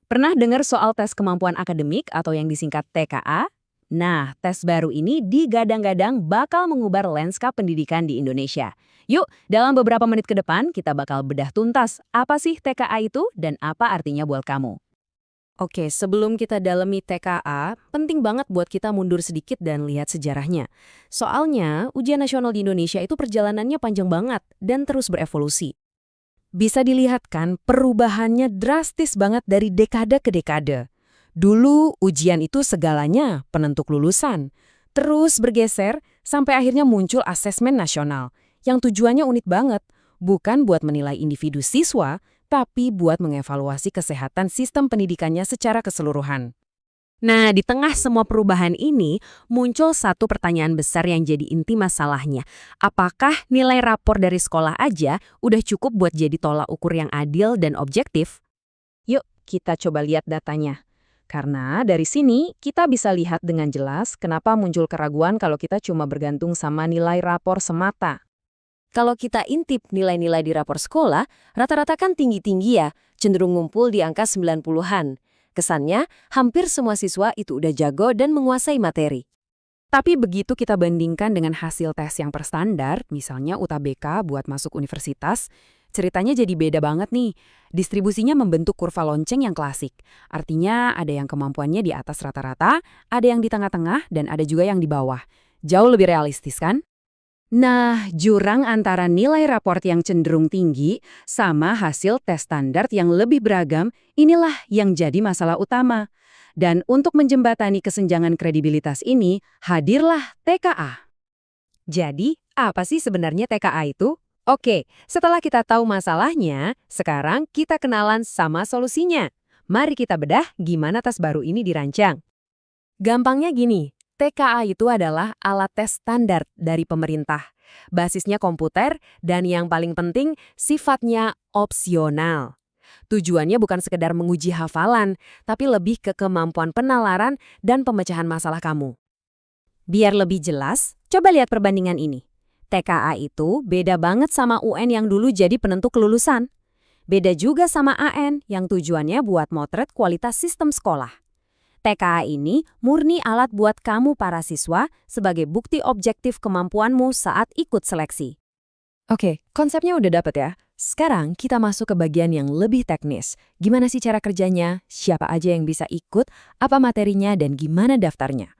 Pernah dengar soal tes kemampuan akademik atau yang disingkat TKA? Nah, tes baru ini digadang-gadang bakal mengubah lanskap pendidikan di Indonesia. Yuk, dalam beberapa menit ke depan kita bakal bedah tuntas apa sih TKA itu dan apa artinya buat kamu. Oke, sebelum kita dalami TKA, penting banget buat kita mundur sedikit dan lihat sejarahnya. Soalnya, ujian nasional di Indonesia itu perjalanannya panjang banget dan terus berevolusi. Bisa dilihat kan perubahannya drastis banget dari dekade ke dekade. Dulu ujian itu segalanya penentu lulusan. Terus bergeser sampai akhirnya muncul asesmen nasional yang tujuannya unik banget, bukan buat menilai individu siswa, tapi buat mengevaluasi kesehatan sistem pendidikannya secara keseluruhan. Nah, di tengah semua perubahan ini, muncul satu pertanyaan besar yang jadi inti masalahnya. Apakah nilai rapor dari sekolah aja udah cukup buat jadi tolak ukur yang adil dan objektif? Yuk, kita coba lihat datanya. Karena dari sini, kita bisa lihat dengan jelas kenapa muncul keraguan kalau kita cuma bergantung sama nilai rapor semata. Kalau kita intip nilai-nilai di rapor sekolah, rata-rata kan tinggi-tinggi ya, cenderung ngumpul di angka 90-an. Kesannya, hampir semua siswa itu udah jago dan menguasai materi. Tapi begitu kita bandingkan dengan hasil tes yang berstandar, misalnya UTBK buat masuk universitas, ceritanya jadi beda banget nih. Distribusinya membentuk kurva lonceng yang klasik. Artinya ada yang kemampuannya di atas rata-rata, ada yang di tengah-tengah, dan ada juga yang di bawah. Jauh lebih realistis kan? Nah, jurang antara nilai raport yang cenderung tinggi sama hasil tes standar yang lebih beragam, inilah yang jadi masalah utama. Dan untuk menjembatani kesenjangan kredibilitas ini, hadirlah TKA. Jadi, apa sih sebenarnya TKA itu? Oke, setelah kita tahu masalahnya, sekarang kita kenalan sama solusinya. Mari kita bedah gimana tes baru ini dirancang. Gampangnya gini, TKA itu adalah alat tes standar dari pemerintah. Basisnya komputer dan yang paling penting sifatnya opsional. Tujuannya bukan sekedar menguji hafalan, tapi lebih ke kemampuan penalaran dan pemecahan masalah kamu. Biar lebih jelas, coba lihat perbandingan ini. TKA itu beda banget sama UN yang dulu jadi penentu kelulusan. Beda juga sama AN yang tujuannya buat motret kualitas sistem sekolah. TKA ini murni alat buat kamu para siswa sebagai bukti objektif kemampuanmu saat ikut seleksi. Oke, konsepnya udah dapet ya. Sekarang kita masuk ke bagian yang lebih teknis. Gimana sih cara kerjanya, siapa aja yang bisa ikut, apa materinya, dan gimana daftarnya.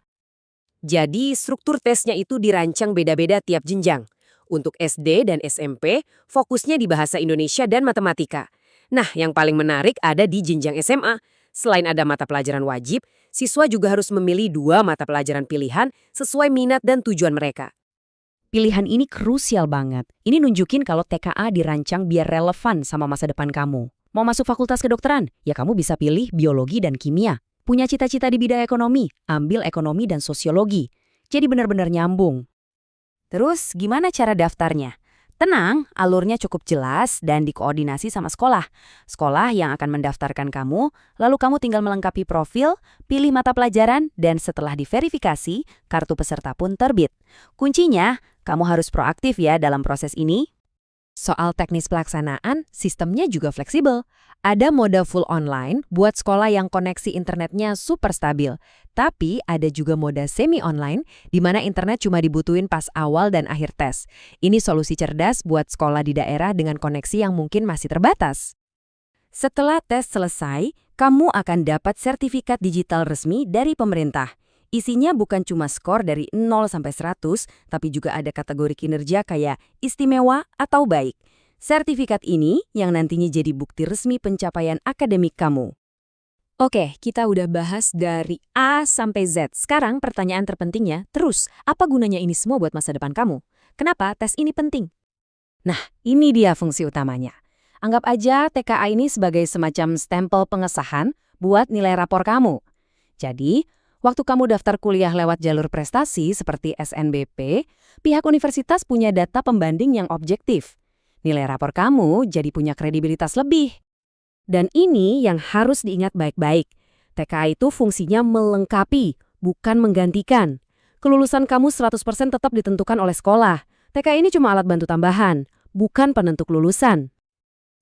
Jadi struktur tesnya itu dirancang beda-beda tiap jenjang. Untuk SD dan SMP, fokusnya di bahasa Indonesia dan matematika. Nah, yang paling menarik ada di jenjang SMA. Selain ada mata pelajaran wajib, siswa juga harus memilih 2 mata pelajaran pilihan sesuai minat dan tujuan mereka. Pilihan ini krusial banget. Ini nunjukin kalau TKA dirancang biar relevan sama masa depan kamu. Mau masuk fakultas kedokteran? Ya kamu bisa pilih biologi dan kimia. Punya cita-cita di bidang ekonomi? Ambil ekonomi dan sosiologi. Jadi benar-benar nyambung. Terus gimana cara daftarnya? Tenang, alurnya cukup jelas dan dikoordinasi sama sekolah. Sekolah yang akan mendaftarkan kamu, lalu kamu tinggal melengkapi profil, pilih mata pelajaran, dan setelah diverifikasi, kartu peserta pun terbit. Kuncinya, kamu harus proaktif ya dalam proses ini. Soal teknis pelaksanaan, sistemnya juga fleksibel. Ada mode full online buat sekolah yang koneksi internetnya super stabil. Tapi ada juga mode semi-online di mana internet cuma dibutuhin pas awal dan akhir tes. Ini solusi cerdas buat sekolah di daerah dengan koneksi yang mungkin masih terbatas. Setelah tes selesai, kamu akan dapat sertifikat digital resmi dari pemerintah. Isinya bukan cuma skor dari 0 sampai 100, tapi juga ada kategori kinerja kayak istimewa atau baik. Sertifikat ini yang nantinya jadi bukti resmi pencapaian akademik kamu. Oke, kita udah bahas dari A sampai Z. Sekarang pertanyaan terpentingnya, terus apa gunanya ini semua buat masa depan kamu? Kenapa tes ini penting? Nah, ini dia fungsi utamanya. Anggap aja TKA ini sebagai semacam stempel pengesahan buat nilai rapor kamu. Jadi, waktu kamu daftar kuliah lewat jalur prestasi seperti SNBP, pihak universitas punya data pembanding yang objektif. Nilai rapor kamu jadi punya kredibilitas lebih. Dan ini yang harus diingat baik-baik. TKA itu fungsinya melengkapi, bukan menggantikan. Kelulusan kamu 100% tetap ditentukan oleh sekolah. TKA ini cuma alat bantu tambahan, bukan penentu kelulusan.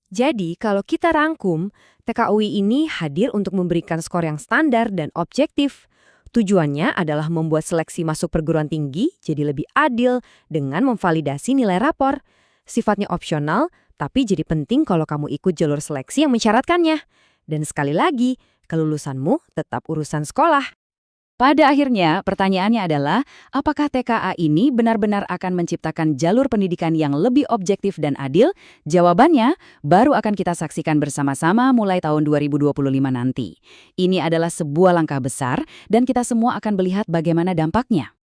Jadi, kalau kita rangkum, TKUI ini hadir untuk memberikan skor yang standar dan objektif. Tujuannya adalah membuat seleksi masuk perguruan tinggi jadi lebih adil dengan memvalidasi nilai rapor. Sifatnya opsional, tapi jadi penting kalau kamu ikut jalur seleksi yang mensyaratkannya. Dan sekali lagi, kelulusanmu tetap urusan sekolah. Pada akhirnya, pertanyaannya adalah, apakah TKA ini benar-benar akan menciptakan jalur pendidikan yang lebih objektif dan adil? Jawabannya baru akan kita saksikan bersama-sama mulai tahun 2025 nanti. Ini adalah sebuah langkah besar, dan kita semua akan melihat bagaimana dampaknya.